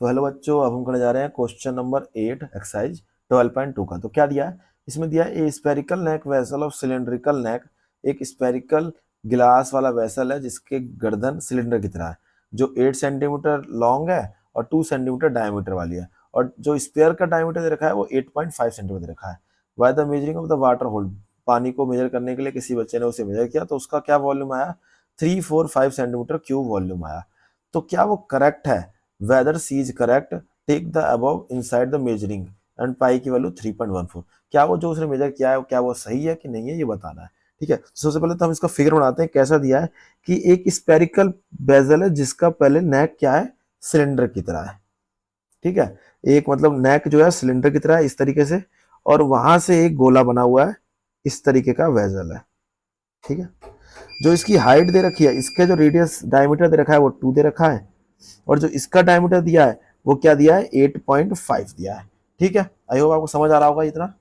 तो हेलो बच्चों, अब हम करने जा रहे हैं क्वेश्चन नंबर 8 एक्सरसाइज 12.2 का। तो क्या दिया है इसमें? दिया है a spherical neck vessel of cylindrical neck. एक स्पेरिकल गिलास वाला वेसल है जिसके गर्दन सिलेंडर की तरह है, जो 8 सेंटीमीटर लॉन्ग है और 2 सेंटीमीटर डायमीटर वाली है, और जो स्पेयर का डायमीटर दे रखा है वो 8.5 सेंटीमीटर दे रखा है। By the measuring of the water hold, पानी को मेजर करने के लिए किसी बच्चे ने उसे मेजर किया तो उसका क्या वॉल्यूम आया? 345 सेंटीमीटर क्यूब वॉल्यूम आया। तो क्या वो करेक्ट है? whether C is correct, take the above inside the measuring and पाई की वैल्यू 3.14। क्या वो जो उसने मेजर किया है क्या वो सही है कि नहीं है, ये बताना है। ठीक है, सबसे पहले तो हम इसका फिगर बनाते हैं। कैसा दिया है कि एक स्पेरिकल बेजल है जिसका पहले नेक क्या है? सिलेंडर की तरह है। ठीक है, एक मतलब नेक जो है सिलेंडर की तरह है इस तरीके से, और वहां से एक गोला बना हुआ है इस तरीके का वेजल है। ठीक है, जो इसकी हाइट दे रखी है, इसका जो रेडियस डायमीटर दे रखा है वो 2 दे रखा है, और जो इसका डायमीटर दिया है वो क्या दिया है? 8.5 दिया है। ठीक है, आई होप आपको समझ आ रहा होगा इतना।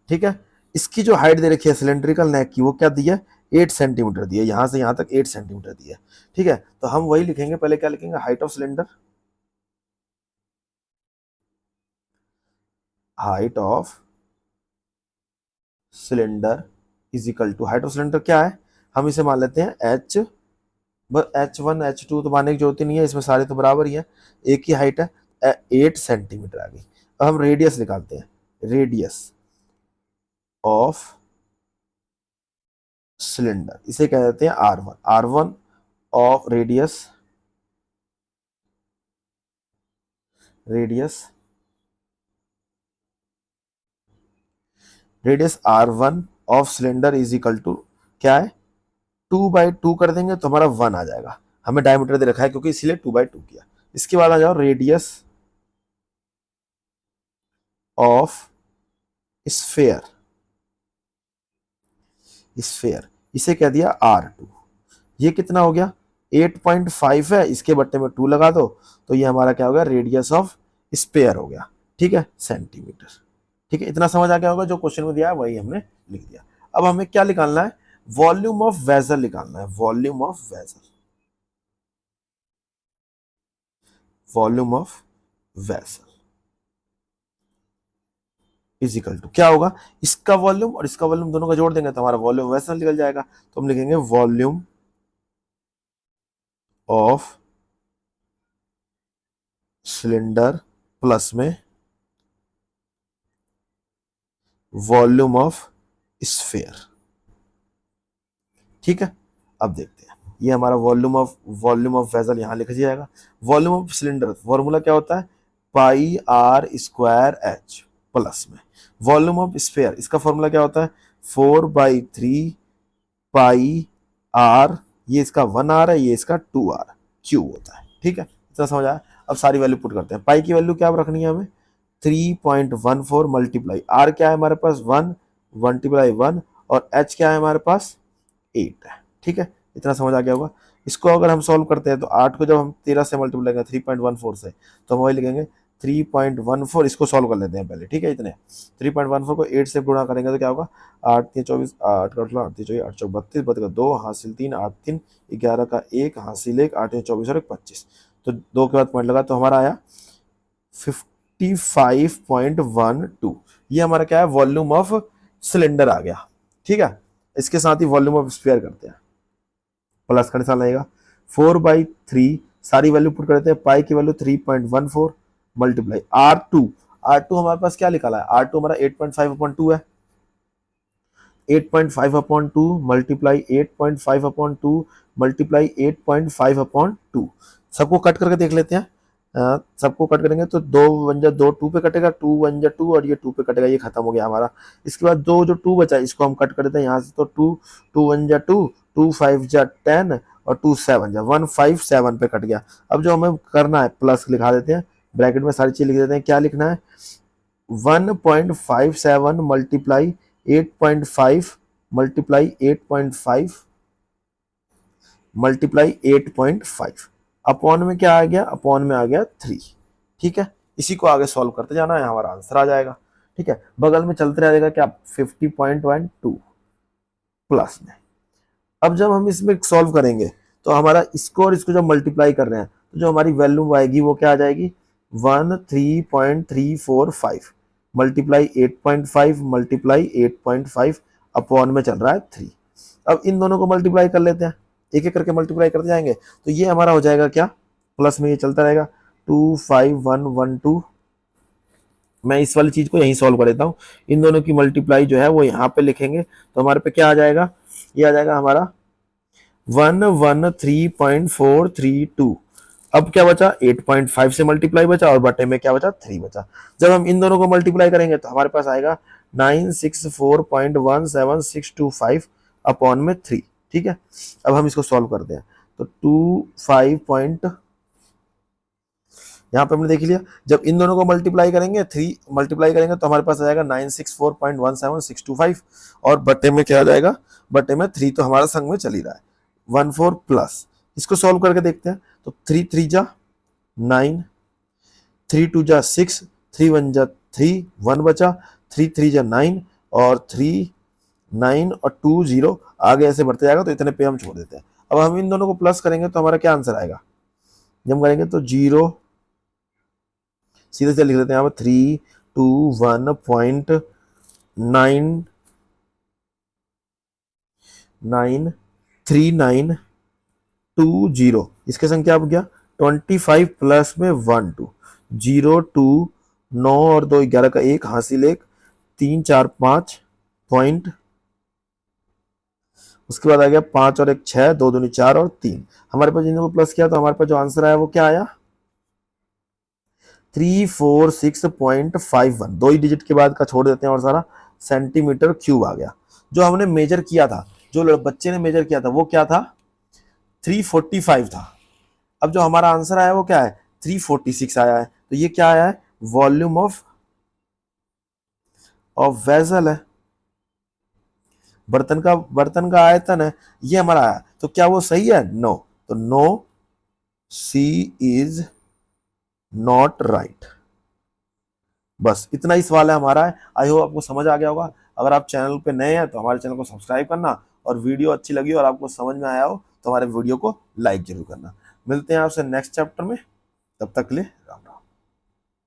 ठीक है, इसकी जो हाइट दे रखी है सिलेंड्रिकल नेक की वो क्या दी है? 8 सेंटीमीटर दी है, यहां से यहां तक 8 सेंटीमीटर दी है। ठीक है, तो हम वही लिखेंगे। पहले क्या लिखेंगे? Height of cylinder, height of cylinder is equal to, height of cylinder क्या है? हम इसे मान लेते हैं एच। बस H1 H2 तो मानने की जरूरत ही नहीं है, इसमें सारे तो बराबर ही है, एक ही हाइट है। 8 सेंटीमीटर आ गई। अब हम रेडियस निकालते हैं। रेडियस ऑफ सिलेंडर, इसे कह देते हैं R1। R1 of radius, radius radius R1 of cylinder is equal to क्या है? 2/2 कर देंगे तो हमारा 1 आ जाएगा। हमें डायमीटर दे रखा है क्योंकि इसीलिए 2/2 किया। इसके बाद आ जाओ रेडियस ऑफ स्फेयर, स्फेयर इसे कह दिया R2। ये कितना हो गया? 8.5 है, इसके बट्टे में 2 लगा दो तो ये हमारा क्या हो गया? रेडियस ऑफ स्पेयर हो गया। ठीक है, सेंटीमीटर। ठीक है, इतना समझ आ गया होगा। जो क्वेश्चन में दिया है वही हमने लिख दिया। अब हमें क्या निकालना है? वॉल्यूम ऑफ वेसल निकालना है। Volume of vessel, volume of vessel is equal to क्या होगा? इसका वॉल्यूम और इसका वॉल्यूम दोनों का जोड़ देंगे तो हमारा वॉल्यूम वेसल निकल जाएगा। तो हम लिखेंगे वॉल्यूम ऑफ सिलेंडर प्लस में वॉल्यूम ऑफ स्फेयर। ठीक है, अब देखते हैं। ये हमारा वॉल्यूम ऑफ वेसल यहां लिखा जाएगा। वॉल्यूम ऑफ सिलेंडर फॉर्मूला क्या होता है? पाई आर स्क्वायर एच प्लस में वॉल्यूम ऑफ स्फेयर, इसका फॉर्मूला क्या होता है? 4/3 पाई आर, ये इसका 1 आर है, ये इसका 2 आर क्यूब होता है। ठीक है, इतना समझ आया। अब सारी वैल्यू पुट करते हैं। पाई की वैल्यू क्या रखनी है हमें? 3.14 मल्टीप्लाई आर क्या है हमारे पास? 1 मल्टीप्लाई 1, और एच क्या है हमारे पास? 8 है। ठीक है, इतना समझ आ गया होगा। इसको अगर हम सॉल्व करते हैं तो 8 को जब हम 13 से मल्टीप्लाई करेंगे 3.14 से, तो हम वही लिखेंगे 3.14। इसको सॉल्व कर लेते हैं पहले। ठीक है, इतने 3.14 को 8 से गुणा करेंगे तो क्या होगा? 8×3 = 24, 8×8 = 8 × 32, 2 हासिल 3, 8 3 11 का 1 हासिल 1, 8 24 और 1 25। तो 2 के बाद पॉइंट लगा तो हमारा आया 55.12। ये हमारा क्या है? वॉल्यूम ऑफ सिलेंडर आ गया। ठीक है, इसके साथ ही वॉल्यूम ऑफ स्फीयर करते हैं। प्लस का निशान आएगा। 4/3 सारी वैल्यू पुट करते हैं। पाई की वैल्यू 3.14 मल्टीप्लाई R2। R2 हमारे पास क्या निकाला है? R2 हमारा 8.5/2 है। 8.5/2 मल्टीप्लाई 8.5/2 मल्टीप्लाई 8.5/2। सबको कट करके देख लेते हैं। सबको कट करेंगे तो 2 2 पे कटेगा, 2 और ये 2 पे कटेगा, ये खत्म हो गया हमारा। इसके बाद दो जो 2 बचा इसको हम कट कर देते हैं यहाँ से, तो 2 2 5 10 और 2 7 157 पे कट गया। अब जो हमें करना है प्लस लिखा देते हैं, ब्रैकेट में सारी चीज लिख देते हैं। क्या लिखना है? 1.57 मल्टीप्लाई 8.5 मल्टीप्लाई 8.5 मल्टीप्लाई 8.5 अपॉन में क्या आ गया? अपॉन में आ गया 3। ठीक है, इसी को आगे सॉल्व करते जाना है, हमारा आंसर आ जाएगा। ठीक है, बगल में चलते रहेगा क्या? 50.12 प्लस में। अब जब हम इसमें सॉल्व करेंगे तो हमारा इसको और इसको जब मल्टीप्लाई कर रहे हैं तो जो हमारी वैल्यू आएगी वो क्या आ जाएगी 13.345 मल्टीप्लाई 8.5 मल्टीप्लाई 8.5 अपॉन में चल रहा है 3। अब इन दोनों को मल्टीप्लाई कर लेते हैं, एक एक करके मल्टीप्लाई करते जाएंगे तो ये हमारा हो जाएगा क्या, प्लस में ये चलता रहेगा 25112। मैं इस वाली चीज को यहीं सॉल्व कर देता हूँ, इन दोनों की मल्टीप्लाई जो है वो यहाँ पे लिखेंगे तो हमारे पे क्या आ जाएगा, ये आ जाएगा हमारा 113.432। अब क्या बचा 8.5 से मल्टीप्लाई बचा और बटे में क्या बचा 3 बचा। जब हम इन दोनों को मल्टीप्लाई करेंगे तो हमारे पास आएगा 964.17625 अपॉन में 3। ठीक है, अब हम इसको सॉल्व करते हैं तो 25 यहाँ पे हमने देख लिया, जब इन दोनों को मल्टीप्लाई करेंगे 3 मल्टीप्लाई करेंगे तो हमारे पास आ जाएगा 964.17625 और बटे में क्या आ जाएगा, बटे में 3 तो हमारा संग में चल ही रहा है 14 प्लस। इसको सॉल्व करके देखते हैं तो 3 3 जा 9, 3 2 जा 6, 3 1 जा 3, 1 बचा, 3 3 जा 9 और 3 9 और 2 0 आगे ऐसे बढ़ते जाएगा तो इतने पे हम छोड़ देते हैं। अब हम इन दोनों को प्लस करेंगे तो हमारा क्या आंसर आएगा, जब हम करेंगे तो 0 सीधे से लिख लेते हैं यहाँ पर 321.93920। इसके संग क्या हो गया 25 प्लस में 1 2 0 2 9 और 2 11 का 1 हासिल 1 3 4 5 पॉइंट, उसके बाद आ गया 5 और 1 6 2 दूनी 4 और 3। हमारे पास इनको प्लस किया तो हमारे पास जो आंसर आया वो क्या आया 346.51। दो ही डिजिट के बाद का छोड़ देते हैं और सारा सेंटीमीटर क्यूब आ गया। जो हमने मेजर किया था, जो बच्चे ने मेजर किया था वो क्या था 345 था। अब जो हमारा आंसर आया वो क्या है 346 आया है। तो ये क्या आया है वॉल्यूम ऑफ वेसल है, बर्तन का आयतन है, ये हमारा आया। तो क्या वो सही है, नो। तो no, C is not right. बस इतना ही सवाल है हमारा है। आई होप आपको समझ आ गया होगा। अगर आप चैनल पे नए हैं तो हमारे चैनल को सब्सक्राइब करना और वीडियो अच्छी लगी और आपको समझ में आया हो तो हमारे वीडियो को लाइक जरूर करना। मिलते हैं आपसे नेक्स्ट चैप्टर में, तब तक के लिए राम।